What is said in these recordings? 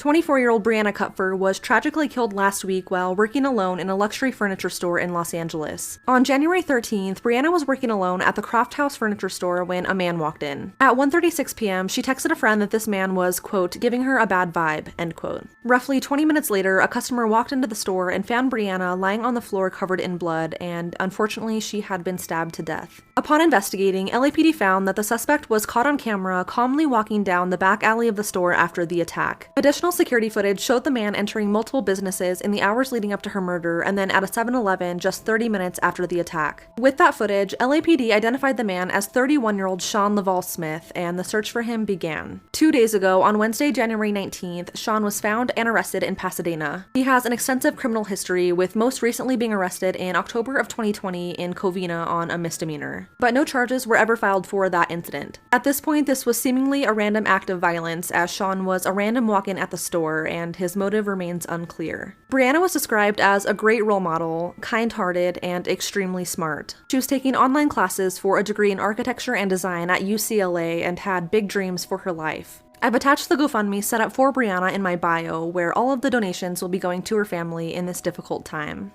24-year-old Brianna Kupfer was tragically killed last week while working alone in a luxury furniture store in Los Angeles. On January 13th, Brianna was working alone at the Craft House furniture store when a man walked in. At 1:36 p.m., she texted a friend that this man was, quote, giving her a bad vibe, end quote. Roughly 20 minutes later, a customer walked into the store and found Brianna lying on the floor covered in blood, and unfortunately, she had been stabbed to death. Upon investigating, LAPD found that the suspect was caught on camera calmly walking down the back alley of the store after the attack. Additional security footage showed the man entering multiple businesses in the hours leading up to her murder and then at a 7-Eleven just 30 minutes after the attack. With that footage, LAPD identified the man as 31-year-old Sean Laval Smith, and the search for him began. 2 days ago, on Wednesday, January 19th, Sean was found and arrested in Pasadena. He has an extensive criminal history, with most recently being arrested in October of 2020 in Covina on a misdemeanor. But no charges were ever filed for that incident. At this point, this was seemingly a random act of violence, as Sean was a random walk-in at the store, and his motive remains unclear. Brianna was described as a great role model, kind-hearted, and extremely smart. She was taking online classes for a degree in architecture and design at UCLA and had big dreams for her life. I've attached the GoFundMe set up for Brianna in my bio, where all of the donations will be going to her family in this difficult time.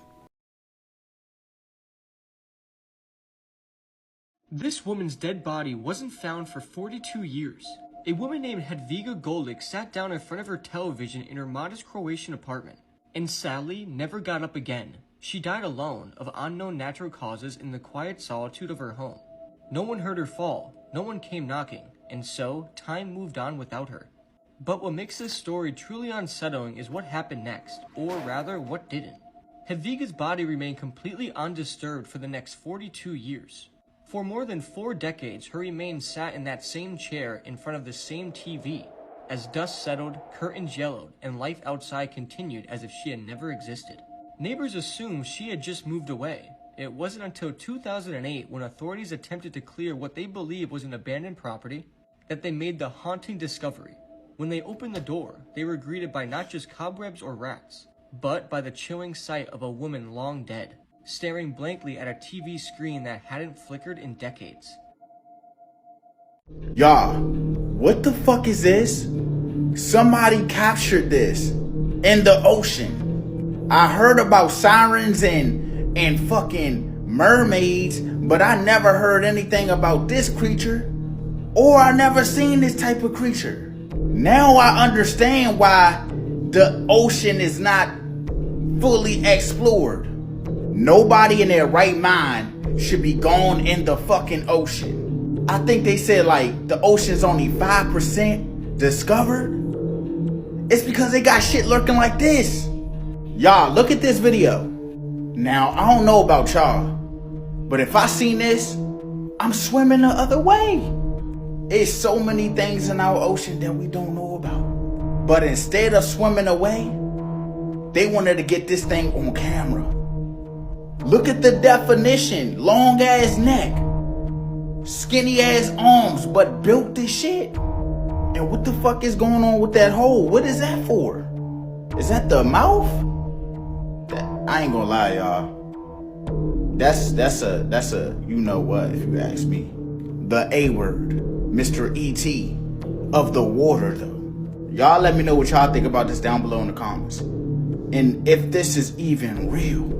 This woman's dead body wasn't found for 42 years. A woman named Hedviga Golik sat down in front of her television in her modest Croatian apartment, and sadly never got up again. She died alone of unknown natural causes in the quiet solitude of her home. No one heard her fall, no one came knocking, and so time moved on without her. But what makes this story truly unsettling is what happened next, or rather what didn't. Hedviga's body remained completely undisturbed for the next 42 years. For more than 4 decades, her remains sat in that same chair in front of the same TV. As dust settled, curtains yellowed, and life outside continued as if she had never existed. Neighbors assumed she had just moved away. It wasn't until 2008, when authorities attempted to clear what they believed was an abandoned property, that they made the haunting discovery. When they opened the door, they were greeted by not just cobwebs or rats, but by the chilling sight of a woman long dead, staring blankly at a TV screen that hadn't flickered in decades. Y'all, what the fuck is this? Somebody captured this in the ocean. I heard about sirens and fucking mermaids, but I never heard anything about this creature, or I never seen this type of creature. Now I understand why the ocean is not fully explored. Nobody in their right mind should be gone in the fucking ocean. I think they said like the ocean's only 5% discovered. It's because they got shit lurking like this. Y'all, look at this video. Now, I don't know about y'all, but if I seen this, I'm swimming the other way. It's so many things in our ocean that we don't know about. But instead of swimming away, they wanted to get this thing on camera. Look at the definition. Long ass neck, skinny ass arms, but built this shit. And what the fuck is going on with that hole? What is that for? Is that the mouth? I ain't gonna lie, y'all. That's a you know what, if you ask me. The A word, Mr. E.T. of the water though. Y'all let me know what y'all think about this down below in the comments. And if this is even real.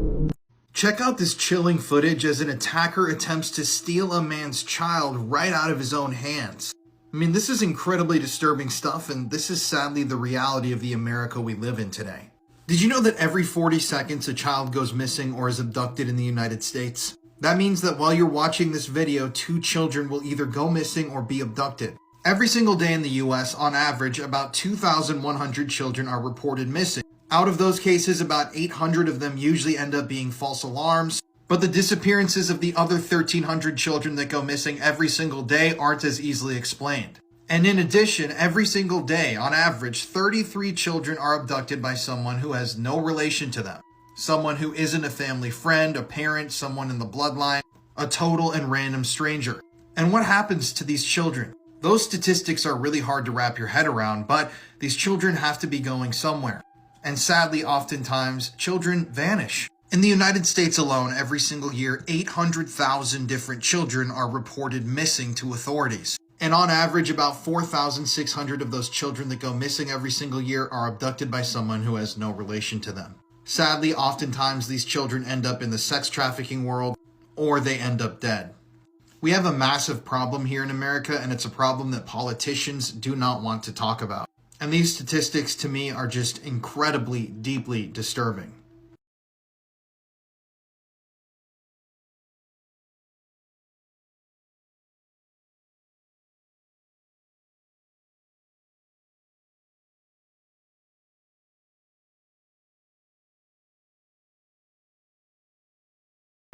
Check out this chilling footage as an attacker attempts to steal a man's child right out of his own hands. I mean, this is incredibly disturbing stuff, and this is sadly the reality of the America we live in today. Did you know that every 40 seconds a child goes missing or is abducted in the United States? That means that while you're watching this video, 2 children will either go missing or be abducted. Every single day in the US, on average, about 2,100 children are reported missing. Out of those cases, about 800 of them usually end up being false alarms, but the disappearances of the other 1,300 children that go missing every single day aren't as easily explained. And in addition, every single day, on average, 33 children are abducted by someone who has no relation to them. Someone who isn't a family friend, a parent, someone in the bloodline, a total and random stranger. And what happens to these children? Those statistics are really hard to wrap your head around, but these children have to be going somewhere. And sadly, oftentimes, children vanish. In the United States alone, every single year, 800,000 different children are reported missing to authorities. And on average, about 4,600 of those children that go missing every single year are abducted by someone who has no relation to them. Sadly, oftentimes these children end up in the sex trafficking world, or they end up dead. We have a massive problem here in America, and it's a problem that politicians do not want to talk about. And these statistics, to me, are just incredibly, deeply disturbing.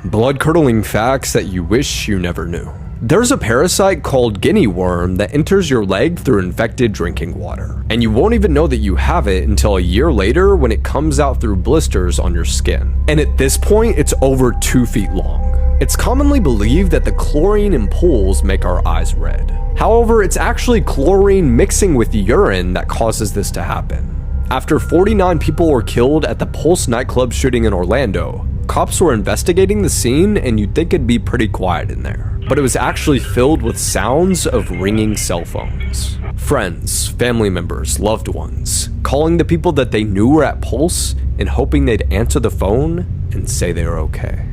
Blood-curdling facts that you wish you never knew. There's a parasite called guinea worm that enters your leg through infected drinking water, and you won't even know that you have it until a year later when it comes out through blisters on your skin. And at this point, it's over 2 feet long. It's commonly believed that the chlorine in pools make our eyes red. However, it's actually chlorine mixing with urine that causes this to happen. After 49 people were killed at the Pulse nightclub shooting in Orlando, cops were investigating the scene, and you'd think it'd be pretty quiet in there. But it was actually filled with sounds of ringing cell phones. Friends, family members, loved ones, calling the people that they knew were at Pulse and hoping they'd answer the phone and say they were okay.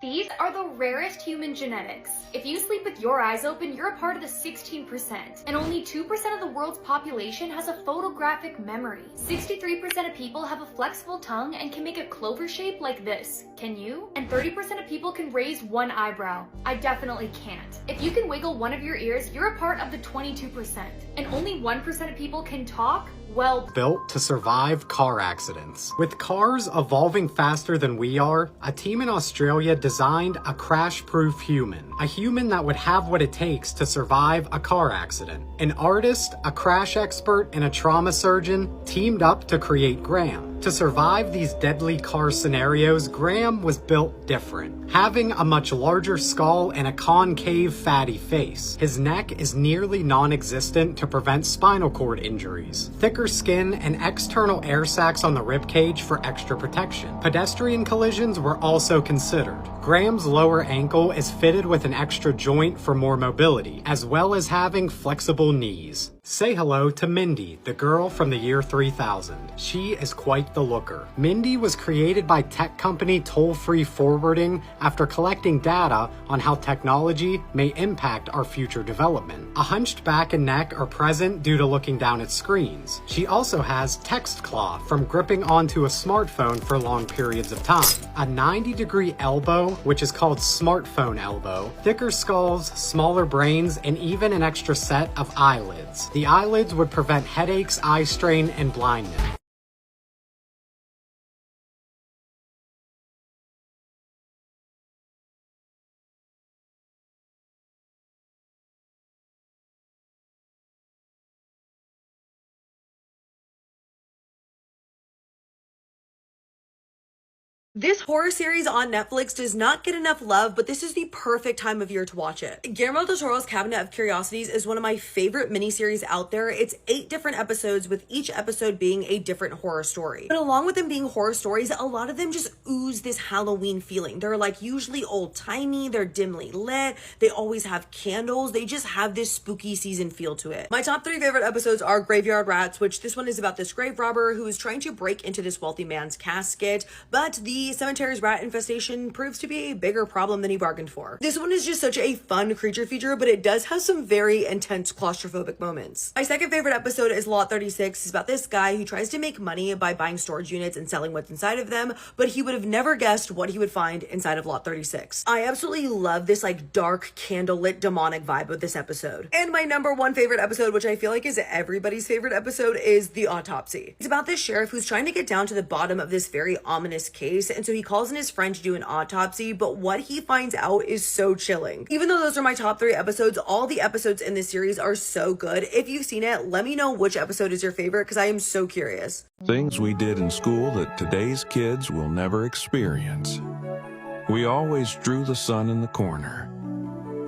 These are the rarest human genetics. If you sleep with your eyes open, you're a part of the 16%. And only 2% of the world's population has a photographic memory. 63% of people have a flexible tongue and can make a clover shape like this. Can you? And 30% of people can raise one eyebrow. I definitely can't. If you can wiggle one of your ears, you're a part of the 22%. And only 1% of people can talk. Well, built to survive car accidents. With cars evolving faster than we are, a team in Australia designed a crash-proof human. A human that would have what it takes to survive a car accident. An artist, a crash expert, and a trauma surgeon teamed up to create Graham. To survive these deadly car scenarios, Graham was built different, having a much larger skull and a concave fatty face. His neck is nearly non-existent to prevent spinal cord injuries. Thicker skin and external air sacs on the ribcage for extra protection. Pedestrian collisions were also considered. Graham's lower ankle is fitted with an extra joint for more mobility, as well as having flexible knees. Say hello to Mindy, the girl from the year 3000. She is quite the looker. Mindy was created by tech company Toll-Free Forwarding after collecting data on how technology may impact our future development. A hunched back and neck are present due to looking down at screens. She also has text claw from gripping onto a smartphone for long periods of time. A 90-degree elbow, which is called smartphone elbow, thicker skulls, smaller brains, and even an extra set of eyelids. The eyelids would prevent headaches, eye strain, and blindness. This horror series on Netflix does not get enough love, but this is the perfect time of year to watch it. Guillermo del Toro's Cabinet of Curiosities is one of my favorite miniseries out there. It's 8 different episodes, with each episode being a different horror story. But along with them being horror stories, a lot of them just ooze this Halloween feeling. They're like usually old-timey, they're dimly lit, they always have candles, they just have this spooky season feel to it. My top 3 favorite episodes are Graveyard Rats, which this one is about this grave robber who is trying to break into this wealthy man's casket, but the cemetery's rat infestation proves to be a bigger problem than he bargained for. This one is just such a fun creature feature, but it does have some very intense claustrophobic moments. My second favorite episode is Lot 36. It's about this guy who tries to make money by buying storage units and selling what's inside of them, but he would have never guessed what he would find inside of Lot 36. I absolutely love this like dark candlelit demonic vibe of this episode. And my number 1 favorite episode, which I feel like is everybody's favorite episode, is The Autopsy. It's about this sheriff who's trying to get down to the bottom of this very ominous case, and so he calls in his friend to do an autopsy, but what he finds out is so chilling. Even though those are my top 3 episodes, all the episodes in this series are so good. If you've seen it, let me know which episode is your favorite, because I am so curious. Things we did in school that today's kids will never experience. We always drew the sun in the corner,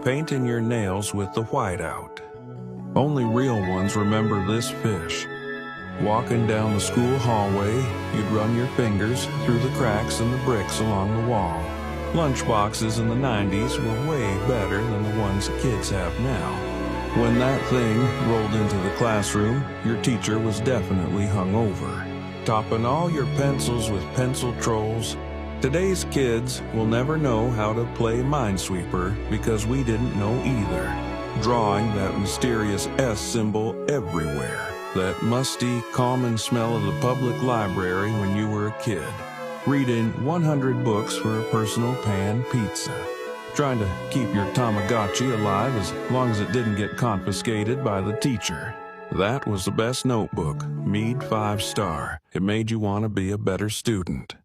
painting your nails with the whiteout. Only real ones remember this fish. Walking down the school hallway, you'd run your fingers through the cracks in the bricks along the wall. Lunchboxes in the 90s were way better than the ones the kids have now. When that thing rolled into the classroom, your teacher was definitely hungover, topping all your pencils with pencil trolls. Today's kids will never know how to play Minesweeper because we didn't know either. Drawing that mysterious S symbol everywhere. That musty, common smell of the public library when you were a kid. Reading 100 books for a personal pan pizza. Trying to keep your Tamagotchi alive as long as it didn't get confiscated by the teacher. That was the best notebook, Mead 5-star. It made you want to be a better student.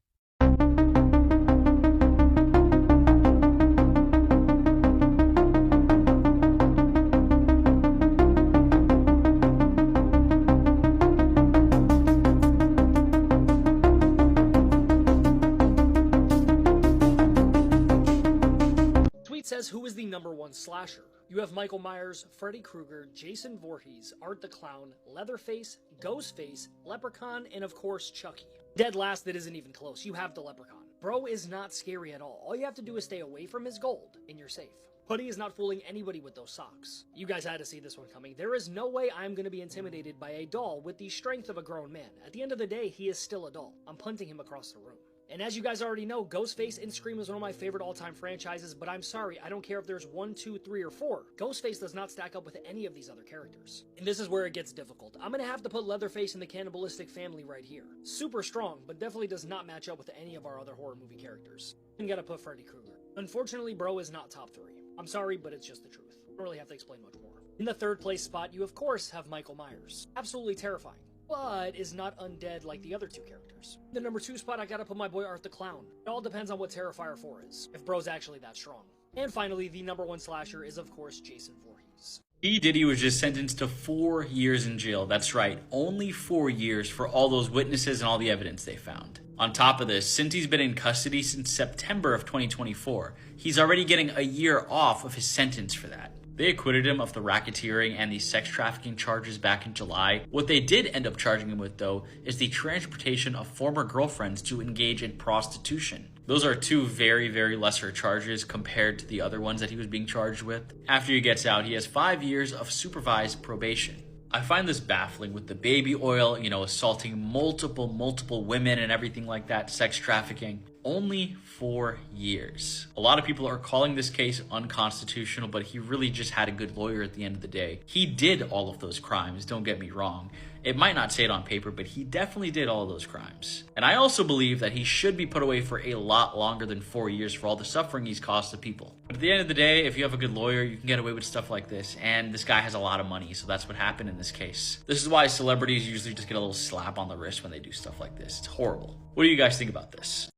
Says who is the #1 slasher. You have Michael Myers, Freddy Krueger, Jason Voorhees, Art the Clown, Leatherface, Ghostface, Leprechaun, and of course Chucky. Dead last that isn't even close, you have the Leprechaun. Bro is not scary at all you have to do is stay away from his gold, and you're safe. Hoodie is not fooling anybody with those socks. You guys had to see this one coming. There is no way I'm gonna be intimidated by a doll with the strength of a grown man. At the end of the day, he is still a doll. I'm punting him across the room. And as you guys already know, Ghostface and Scream is one of my favorite all-time franchises, but I'm sorry, I don't care if there's 1, 2, 3, or 4. Ghostface does not stack up with any of these other characters. And this is where it gets difficult. I'm gonna have to put Leatherface in the cannibalistic family right here. Super strong, but definitely does not match up with any of our other horror movie characters. And gotta put Freddy Krueger. Unfortunately, bro is not top 3. I'm sorry, but it's just the truth. I don't really have to explain much more. In the 3rd place spot, you of course have Michael Myers. Absolutely terrifying, but is not undead like the other 2 characters. The #2 spot, I gotta put my boy Art the Clown. It all depends on what Terrifier 4 is, if bro's actually that strong. And finally, the #1 slasher is of course Jason Voorhees. Diddy was just sentenced to 4 years in jail. That's right, only 4 years for all those witnesses and all the evidence they found. On top of this, since he's been in custody since September of 2024, he's already getting a year off of his sentence for that. They acquitted him of the racketeering and the sex trafficking charges back in July. What they did end up charging him with, though, is the transportation of former girlfriends to engage in prostitution. Those are 2 very, very lesser charges compared to the other ones that he was being charged with. After he gets out, he has 5 years of supervised probation. I find this baffling with the baby oil, assaulting multiple women and everything like that, sex trafficking. Only 4 years. A lot of people are calling this case unconstitutional, but he really just had a good lawyer at the end of the day. He did all of those crimes, don't get me wrong. It might not say it on paper, but he definitely did all of those crimes. And I also believe that he should be put away for a lot longer than 4 years for all the suffering he's caused to people. But at the end of the day, if you have a good lawyer, you can get away with stuff like this. And this guy has a lot of money, so that's what happened in this case. This is why celebrities usually just get a little slap on the wrist when they do stuff like this. It's horrible. What do you guys think about this?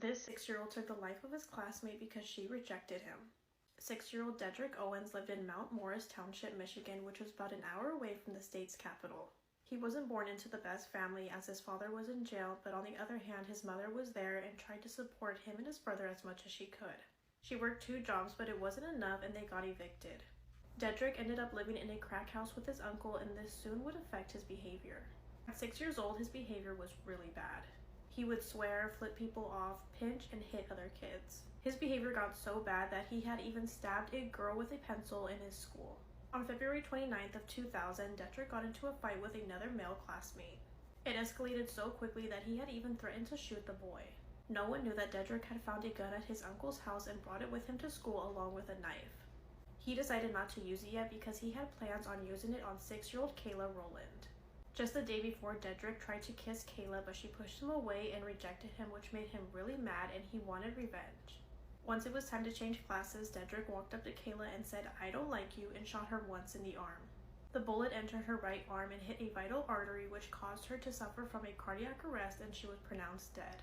This 6-year-old took the life of his classmate because she rejected him. 6-year-old Dedrick Owens lived in Mount Morris Township, Michigan, which was about an hour away from the state's capital. He wasn't born into the best family as his father was in jail, but on the other hand, his mother was there and tried to support him and his brother as much as she could. She worked 2 jobs, but it wasn't enough and they got evicted. Dedrick ended up living in a crack house with his uncle, and this soon would affect his behavior. At 6 years old, his behavior was really bad. He would swear, flip people off, pinch, and hit other kids. His behavior got so bad that he had even stabbed a girl with a pencil in his school. On February 29th of 2000, Dedrick got into a fight with another male classmate. It escalated so quickly that he had even threatened to shoot the boy. No one knew that Dedrick had found a gun at his uncle's house and brought it with him to school along with a knife. He decided not to use it yet because he had plans on using it on 6-year-old Kayla Roland. Just the day before, Dedrick tried to kiss Kayla, but she pushed him away and rejected him, which made him really mad and he wanted revenge. Once it was time to change classes, Dedrick walked up to Kayla and said, "I don't like you," and shot her once in the arm. The bullet entered her right arm and hit a vital artery, which caused her to suffer from a cardiac arrest, and she was pronounced dead.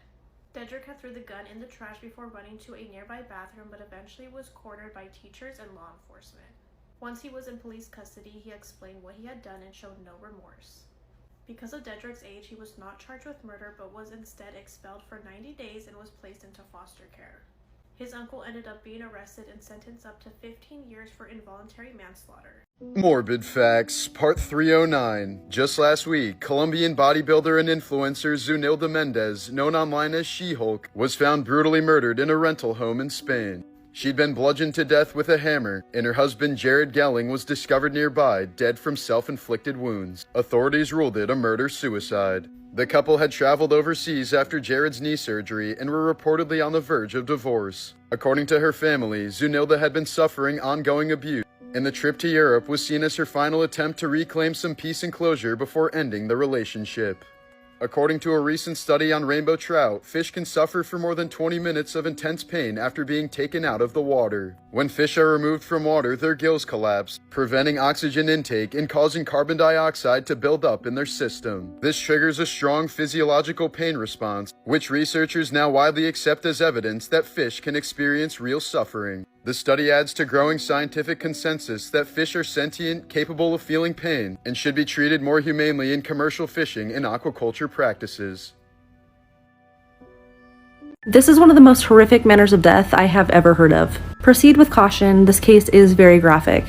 Dedrick had threw the gun in the trash before running to a nearby bathroom, but eventually was cornered by teachers and law enforcement. Once he was in police custody, he explained what he had done and showed no remorse. Because of Dedrick's age, he was not charged with murder but was instead expelled for 90 days and was placed into foster care. His uncle ended up being arrested and sentenced up to 15 years for involuntary manslaughter. Morbid Facts, Part 309. Just last week, Colombian bodybuilder and influencer Zunilda Mendez, known online as She-Hulk, was found brutally murdered in a rental home in Spain. She'd been bludgeoned to death with a hammer, and her husband Jared Gelling was discovered nearby, dead from self-inflicted wounds. Authorities ruled it a murder-suicide. The couple had traveled overseas after Jared's knee surgery and were reportedly on the verge of divorce. According to her family, Zunilda had been suffering ongoing abuse, and the trip to Europe was seen as her final attempt to reclaim some peace and closure before ending the relationship. According to a recent study on rainbow trout, fish can suffer for more than 20 minutes of intense pain after being taken out of the water. When fish are removed from water, their gills collapse, preventing oxygen intake and causing carbon dioxide to build up in their system. This triggers a strong physiological pain response, which researchers now widely accept as evidence that fish can experience real suffering. The study adds to growing scientific consensus that fish are sentient, capable of feeling pain, and should be treated more humanely in commercial fishing and aquaculture practices. This is one of the most horrific manners of death I have ever heard of. Proceed with caution, this case is very graphic.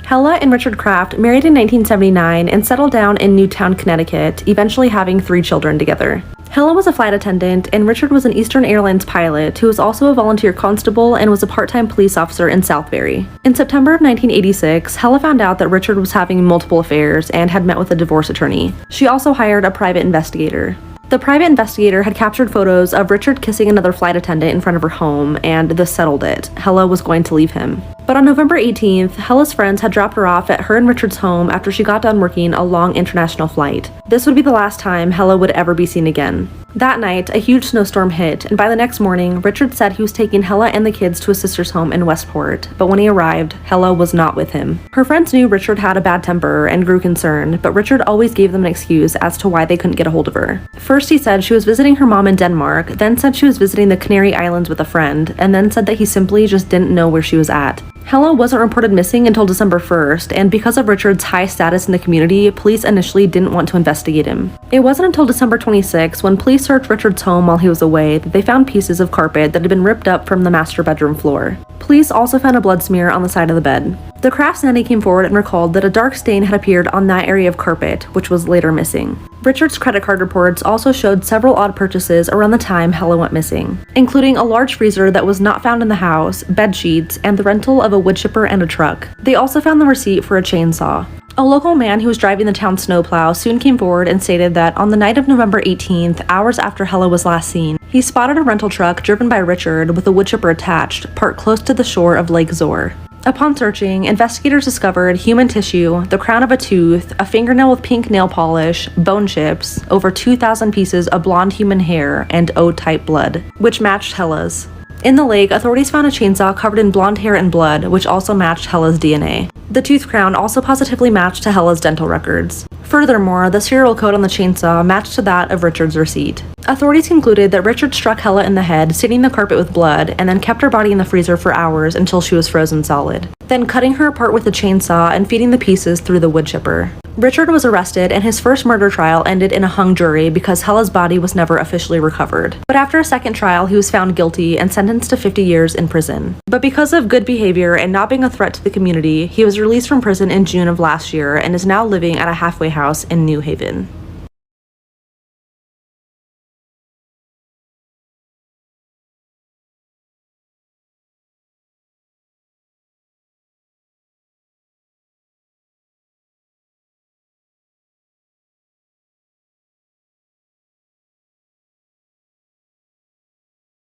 Hela and Richard Craft married in 1979 and settled down in Newtown, Connecticut, eventually having 3 children together. Hela was a flight attendant, and Richard was an Eastern Airlines pilot who was also a volunteer constable and was a part-time police officer in Southbury. In September of 1986, Hela found out that Richard was having multiple affairs and had met with a divorce attorney. She also hired a private investigator. The private investigator had captured photos of Richard kissing another flight attendant in front of her home, and this settled it. Hela was going to leave him. But on November 18th, Hela's friends had dropped her off at her and Richard's home after she got done working a long international flight. This would be the last time Hela would ever be seen again. That night, a huge snowstorm hit, and by the next morning, Richard said he was taking Hela and the kids to his sister's home in Westport, but when he arrived, Hela was not with him. Her friends knew Richard had a bad temper and grew concerned, but Richard always gave them an excuse as to why they couldn't get a hold of her. First he said she was visiting her mom in Denmark, then said she was visiting the Canary Islands with a friend, and then said that he simply just didn't know where she was at. Hela wasn't reported missing until December 1st, and because of Richard's high status in the community, police initially didn't want to investigate him. It wasn't until December 26, when police searched Richard's home while he was away, that they found pieces of carpet that had been ripped up from the master bedroom floor. Police also found a blood smear on the side of the bed. The Crafts nanny came forward and recalled that a dark stain had appeared on that area of carpet, which was later missing. Richard's credit card reports also showed several odd purchases around the time Hela went missing, including a large freezer that was not found in the house, bed sheets, and the rental of a wood chipper and a truck. They also found the receipt for a chainsaw. A local man who was driving the town snowplow soon came forward and stated that on the night of November 18th, hours after Hela was last seen, he spotted a rental truck driven by Richard with a wood chipper attached, parked close to the shore of Lake Zor. Upon searching, investigators discovered human tissue, the crown of a tooth, a fingernail with pink nail polish, bone chips, over 2,000 pieces of blonde human hair, and O-type blood, which matched Hela's. In the lake, authorities found a chainsaw covered in blonde hair and blood, which also matched Hela's DNA. The tooth crown also positively matched to Hela's dental records. Furthermore, the serial code on the chainsaw matched to that of Richard's receipt. Authorities concluded that Richard struck Hela in the head, staining the carpet with blood, and then kept her body in the freezer for hours until she was frozen solid, then cutting her apart with a chainsaw and feeding the pieces through the wood chipper. Richard was arrested, and his first murder trial ended in a hung jury because Hela's body was never officially recovered. But after a second trial, he was found guilty and sentenced to 50 years in prison. But because of good behavior and not being a threat to the community, he was released from prison in June of last year and is now living at a halfway house in New Haven.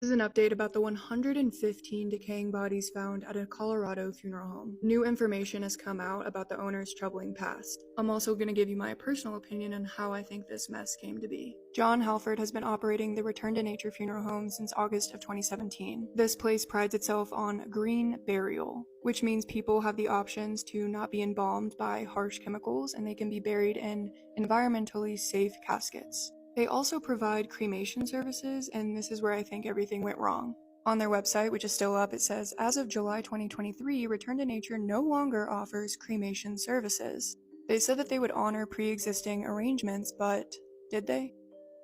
This is an update about the 115 decaying bodies found at a Colorado funeral home. New information has come out about the owner's troubling past. I'm also going to give you my personal opinion on how I think this mess came to be. John Halford has been operating the Return to Nature funeral home since August of 2017. This place prides itself on green burial, which means people have the options to not be embalmed by harsh chemicals, and they can be buried in environmentally safe caskets. They also provide cremation services, and this is where I think everything went wrong. On their website, which is still up, it says, as of July 2023, Return to Nature no longer offers cremation services. They said that they would honor pre-existing arrangements, but did they?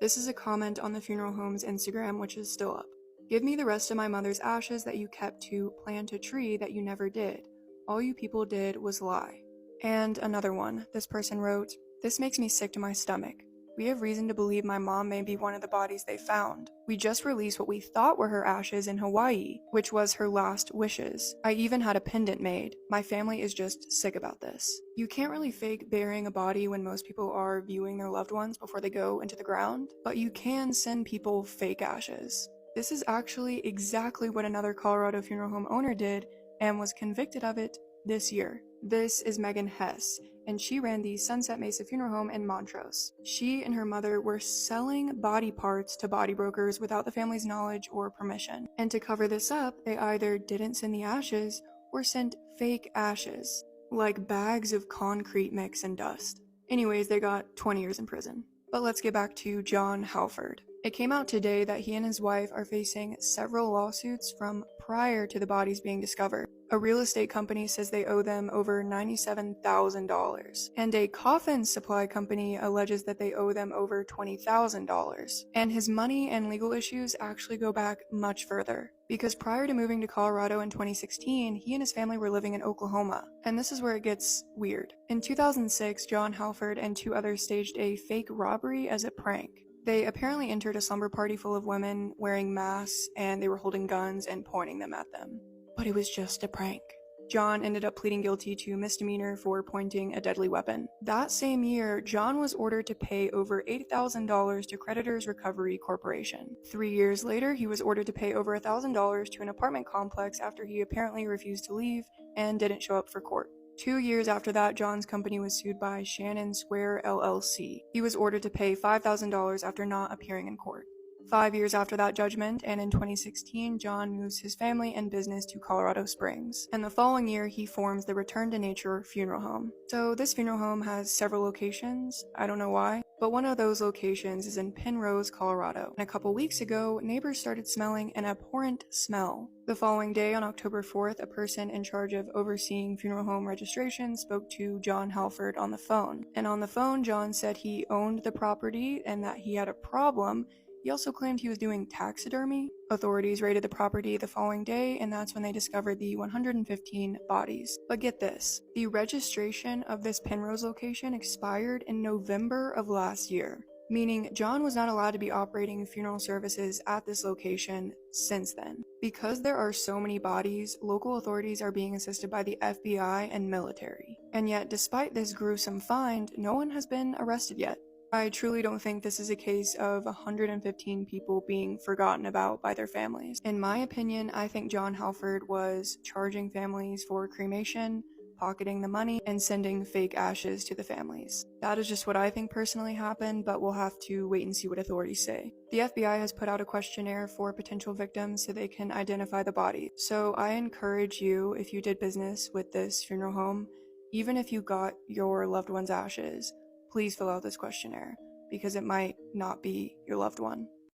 This is a comment on the funeral home's Instagram, which is still up. Give me the rest of my mother's ashes that you kept to plant a tree that you never did. All you people did was lie. And another one. This person wrote, this makes me sick to my stomach. We have reason to believe my mom may be one of the bodies they found. We just released what we thought were her ashes in Hawaii, which was her last wishes. I even had a pendant made. My family is just sick about this. You can't really fake burying a body when most people are viewing their loved ones before they go into the ground, but you can send people fake ashes. This is actually exactly what another Colorado funeral home owner did and was convicted of it this year. This is Megan Hess, and she ran the Sunset Mesa Funeral Home in Montrose. She and her mother were selling body parts to body brokers without the family's knowledge or permission. And to cover this up, they either didn't send the ashes or sent fake ashes, like bags of concrete mix and dust. Anyways, they got 20 years in prison. But let's get back to John Halford. It came out today that he and his wife are facing several lawsuits from prior to the bodies being discovered. A real estate company says they owe them over $97,000, and a coffin supply company alleges that they owe them over $20,000. And his money and legal issues actually go back much further, because prior to moving to Colorado in 2016, he and his family were living in Oklahoma, and this is where it gets weird. In 2006, John Halford and two others staged a fake robbery as a prank. They apparently entered a slumber party full of women wearing masks, and they were holding guns and pointing them at them. But it was just a prank. John ended up pleading guilty to misdemeanor for pointing a deadly weapon. That same year, John was ordered to pay over $8,000 to Creditors Recovery Corporation. 3 years later, he was ordered to pay over $1,000 to an apartment complex after he apparently refused to leave and didn't show up for court. 2 years after that, John's company was sued by Shannon Square LLC. He was ordered to pay $5,000 after not appearing in court. 5 years after that judgment, and in 2016, John moves his family and business to Colorado Springs. And the following year, he forms the Return to Nature Funeral Home. So this funeral home has several locations. I don't know why, but one of those locations is in Penrose, Colorado. And a couple weeks ago, neighbors started smelling an abhorrent smell. The following day, on October 4th, a person in charge of overseeing funeral home registration spoke to John Halford on the phone. And on the phone, John said he owned the property and that he had a problem. He also claimed he was doing taxidermy. Authorities raided the property the following day, and that's when they discovered the 115 bodies. But get this, the registration of this Penrose location expired in November of last year, meaning John was not allowed to be operating funeral services at this location since then. Because there are so many bodies, local authorities are being assisted by the FBI and military. And yet, despite this gruesome find, no one has been arrested yet. I truly don't think this is a case of 115 people being forgotten about by their families. In my opinion, I think John Halford was charging families for cremation, pocketing the money, and sending fake ashes to the families. That is just what I think personally happened, but we'll have to wait and see what authorities say. The FBI has put out a questionnaire for potential victims so they can identify the bodies. So I encourage you, if you did business with this funeral home, even if you got your loved one's ashes, please fill out this questionnaire, because it might not be your loved one.